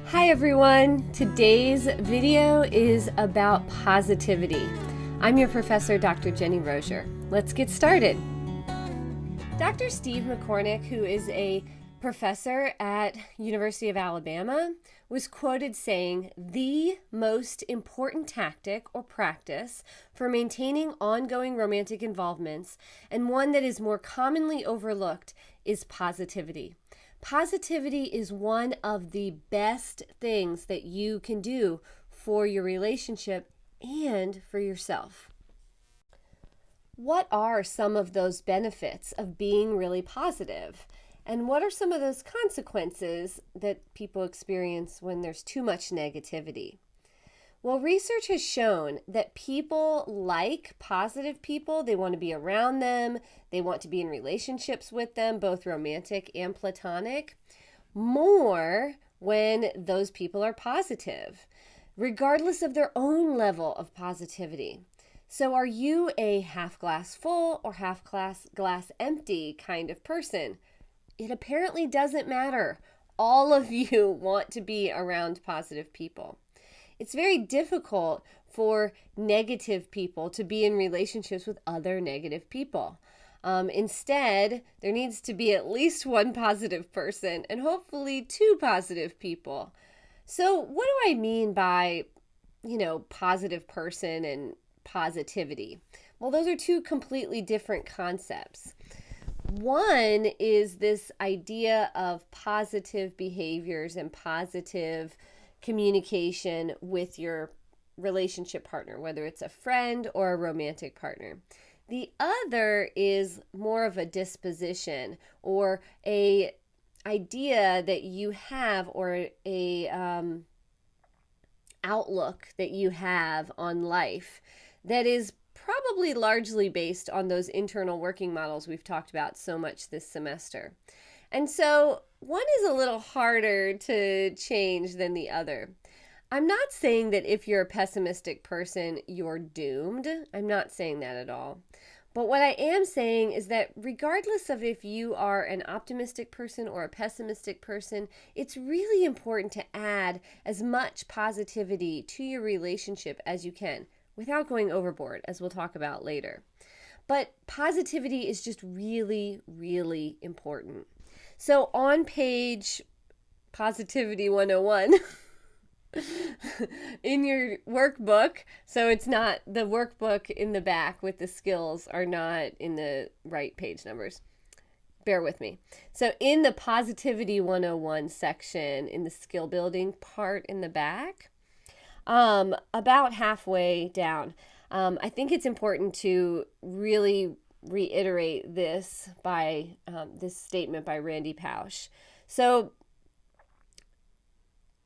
Hi everyone! Today's video is about positivity. I'm your professor, Dr. Jennie Rosier. Let's get started. Dr. Steve McCormick, who is a professor at University of Alabama, was quoted saying, "The most important tactic or practice for maintaining ongoing romantic involvements, and one that is more commonly overlooked, is positivity." Positivity is one of the best things that you can do for your relationship and for yourself. What are some of those benefits of being really positive? And what are some of those consequences that people experience when there's too much negativity? Well, research has shown that people like positive people. They want to be around them. They want to be in relationships with them, both romantic and platonic, more when those people are positive, regardless of their own level of positivity. So are you a half glass full or half glass empty kind of person? It apparently doesn't matter. All of you want to be around positive people. It's very difficult for negative people to be in relationships with other negative people. Instead, there needs to be at least one positive person and hopefully two positive people. So what do I mean by, positive person and positivity? Well, those are two completely different concepts. One is this idea of positive behaviors and positive communication with your relationship partner, whether it's a friend or a romantic partner. The other is more of a disposition or a idea that you have, or a outlook that you have on life that is probably largely based on those internal working models we've talked about so much this semester. And so one is a little harder to change than the other. I'm not saying that if you're a pessimistic person, you're doomed. I'm not saying that at all. But what I am saying is that regardless of if you are an optimistic person or a pessimistic person, it's really important to add as much positivity to your relationship as you can without going overboard, as we'll talk about later. But positivity is just really, really important. So on page Positivity 101 in your workbook, so it's not the workbook in the back with the skills are not in the right page numbers. Bear with me. So in the Positivity 101 section, in the skill building part in the back, about halfway down, I think it's important to really reiterate this by this statement by Randy Pausch. So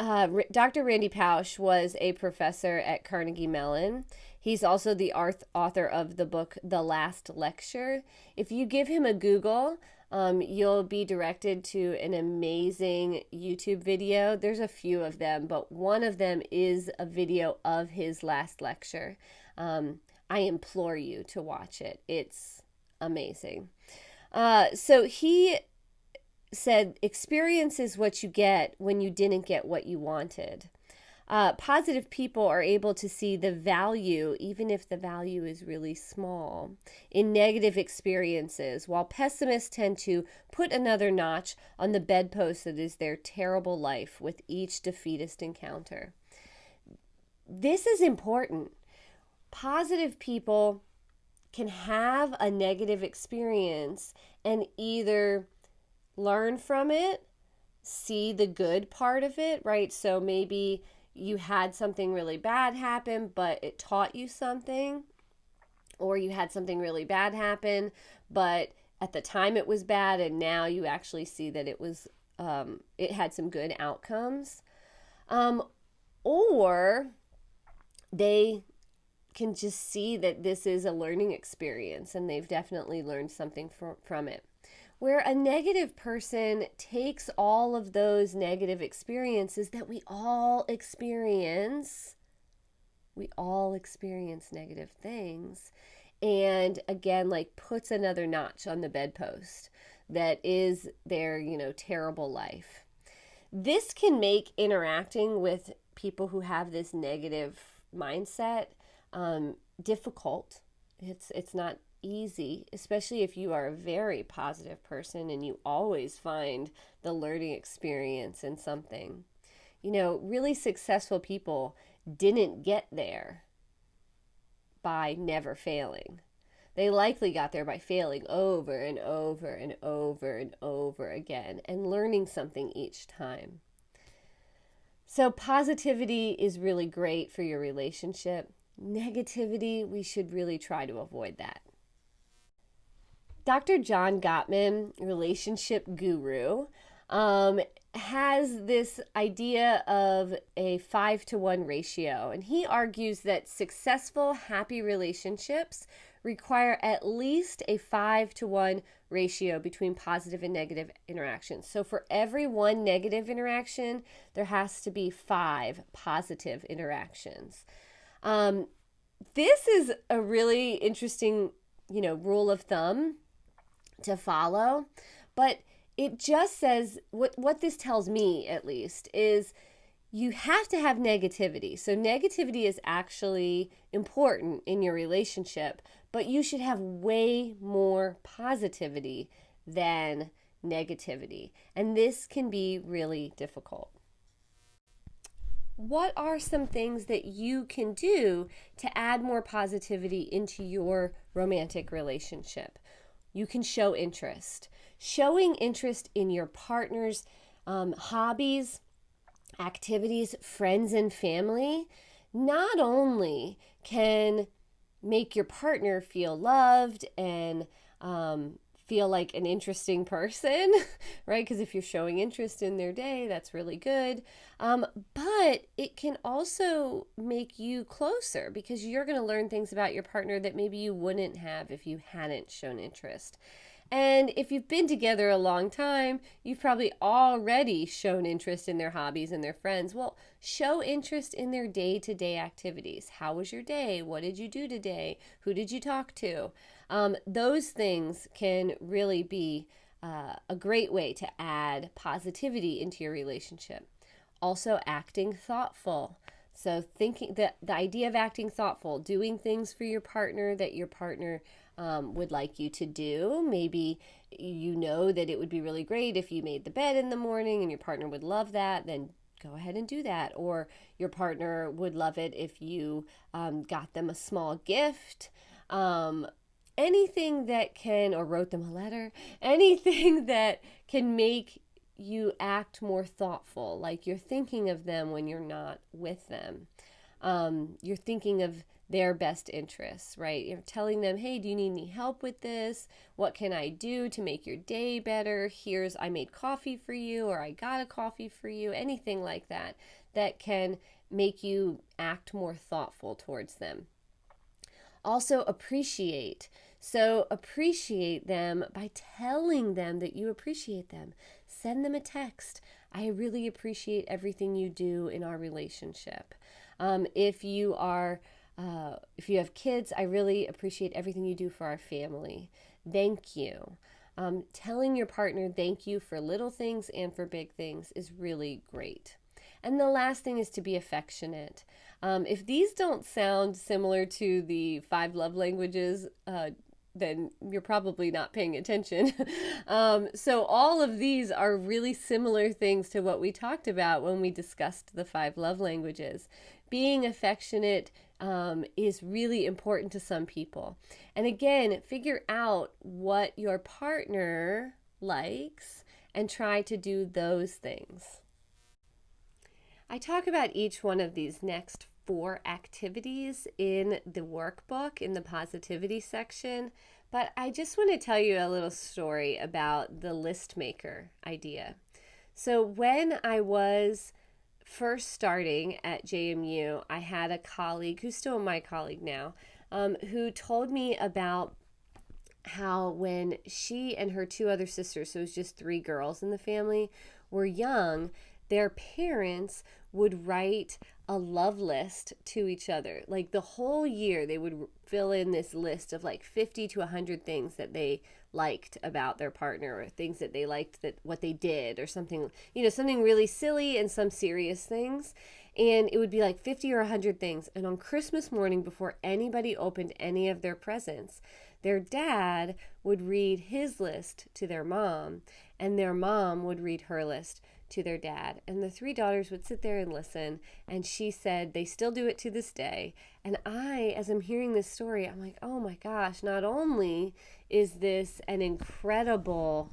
Dr. Randy Pausch was a professor at Carnegie Mellon. He's also the author of the book The Last Lecture. If you give him a Google, you'll be directed to an amazing YouTube video. There's a few of them, but one of them is a video of his last lecture. I implore you to watch it. It's amazing. So he said, experience is what you get when you didn't get what you wanted. Positive people are able to see the value, even if the value is really small, in negative experiences, while pessimists tend to put another notch on the bedpost that is their terrible life with each defeatist encounter. This is important. Positive people can have a negative experience and either learn from it, see the good part of it, right? So maybe you had something really bad happen, but it taught you something, or you had something really bad happen, but at the time it was bad, and now you actually see that it had some good outcomes. Or they can just see that this is a learning experience and they've definitely learned something from it. Where a negative person takes all of those negative experiences that we all experience negative things, and again, like puts another notch on the bedpost that is their, terrible life. This can make interacting with people who have this negative mindset difficult. It's not easy, especially if you are a very positive person and you always find the learning experience in something. Really successful people didn't get there by never failing. They likely got there by failing over and over and over and over again and learning something each time. So positivity is really great for your relationship. Negativity, we should really try to avoid that. Dr. John Gottman, relationship guru, has this idea of a 5-to-1 ratio. And he argues that successful, happy relationships require at least a 5-to-1 ratio between positive and negative interactions. So for every one negative interaction, there has to be 5 positive interactions. This is a really interesting, rule of thumb to follow, but it just says, what this tells me at least, is you have to have negativity. So negativity is actually important in your relationship, but you should have way more positivity than negativity. And this can be really difficult. What are some things that you can do to add more positivity into your romantic relationship? You can show interest. Showing interest in your partner's hobbies, activities, friends, and family not only can make your partner feel loved and feel like an interesting person, right? Because if you're showing interest in their day, that's really good. But it can also make you closer because you're going to learn things about your partner that maybe you wouldn't have if you hadn't shown interest. And if you've been together a long time, you've probably already shown interest in their hobbies and their friends. Well, show interest in their day-to-day activities. How was your day? What did you do today? Who did you talk to? Those things can really be a great way to add positivity into your relationship. Also, acting thoughtful. So thinking that the idea of acting thoughtful, doing things for your partner that your partner would like you to do. Maybe you know that it would be really great if you made the bed in the morning and your partner would love that, then go ahead and do that. Or your partner would love it if you got them a small gift. Anything that can, or wrote them a letter, anything that can make you act more thoughtful, like you're thinking of them when you're not with them. You're thinking of their best interests, right? You're telling them, hey, do you need any help with this? What can I do to make your day better? I made coffee for you, or I got a coffee for you, anything like that, that can make you act more thoughtful towards them. Also, appreciate. So appreciate them by telling them that you appreciate them. Send them a text. I really appreciate everything you do in our relationship. If you have kids, I really appreciate everything you do for our family. Thank you. Telling your partner thank you for little things and for big things is really great. And the last thing is to be affectionate. If these don't sound similar to the 5 love languages, then you're probably not paying attention. So all of these are really similar things to what we talked about when we discussed the 5 love languages. Being affectionate is really important to some people. And again, figure out what your partner likes and try to do those things. I talk about each one of these next 4 activities in the workbook in the positivity section, but I just want to tell you a little story about the list maker idea. So when I was first starting at JMU, I had a colleague, who's still my colleague now, who told me about how when she and her 2 other sisters, so it was just 3 girls in the family, were young, their parents would write a love list to each other. Like the whole year, they would fill in this list of like 50 to 100 things that they liked about their partner, or things that they liked, that what they did, or something, something really silly and some serious things. And it would be like 50 or 100 things. And on Christmas morning, before anybody opened any of their presents, their dad would read his list to their mom, and their mom would read her list to their dad. And the three daughters would sit there and listen. And she said they still do it to this day. And as I'm hearing this story, I'm like, oh my gosh, not only is this an incredible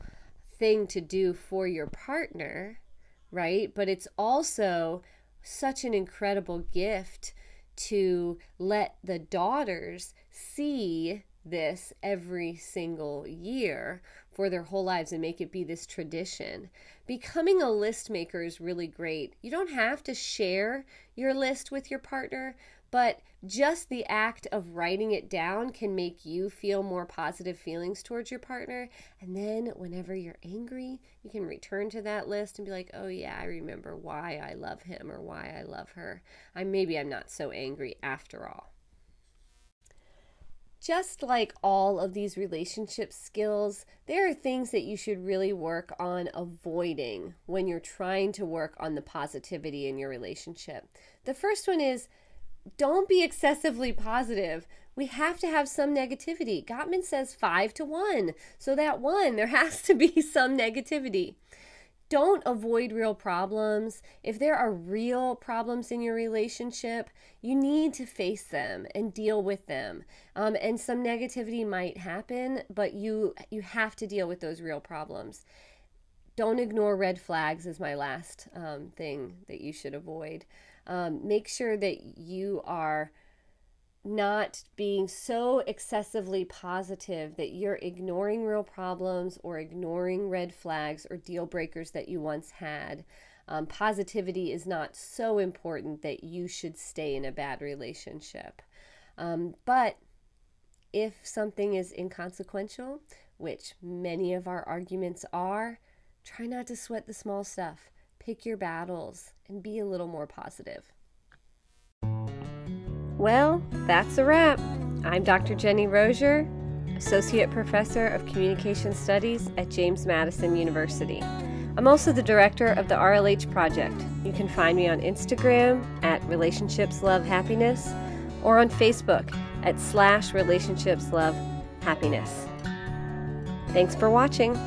thing to do for your partner, right? But it's also such an incredible gift to let the daughters see this every single year for their whole lives and make it be this tradition. Becoming a list maker is really great. You don't have to share your list with your partner, but just the act of writing it down can make you feel more positive feelings towards your partner. And then whenever you're angry, you can return to that list and be like, oh yeah, I remember why I love him or why I love her. Maybe I'm not so angry after all. Just like all of these relationship skills, there are things that you should really work on avoiding when you're trying to work on the positivity in your relationship. The first one is, don't be excessively positive. We have to have some negativity. Gottman says 5 to 1. So that 1, there has to be some negativity. Don't avoid real problems. If there are real problems in your relationship, you need to face them and deal with them. And some negativity might happen, but you have to deal with those real problems. Don't ignore red flags is my last thing that you should avoid. Make sure that you are not being so excessively positive that you're ignoring real problems or ignoring red flags or deal breakers that you once had. Positivity is not so important that you should stay in a bad relationship. But if something is inconsequential, which many of our arguments are, try not to sweat the small stuff. Pick your battles and be a little more positive. Well, that's a wrap. I'm Dr. Jennie Rosier, Associate Professor of Communication Studies at James Madison University. I'm also the director of the RLH Project. You can find me on Instagram at Relationships Love Happiness or on Facebook at /Relationships Love Happiness. Thanks for watching.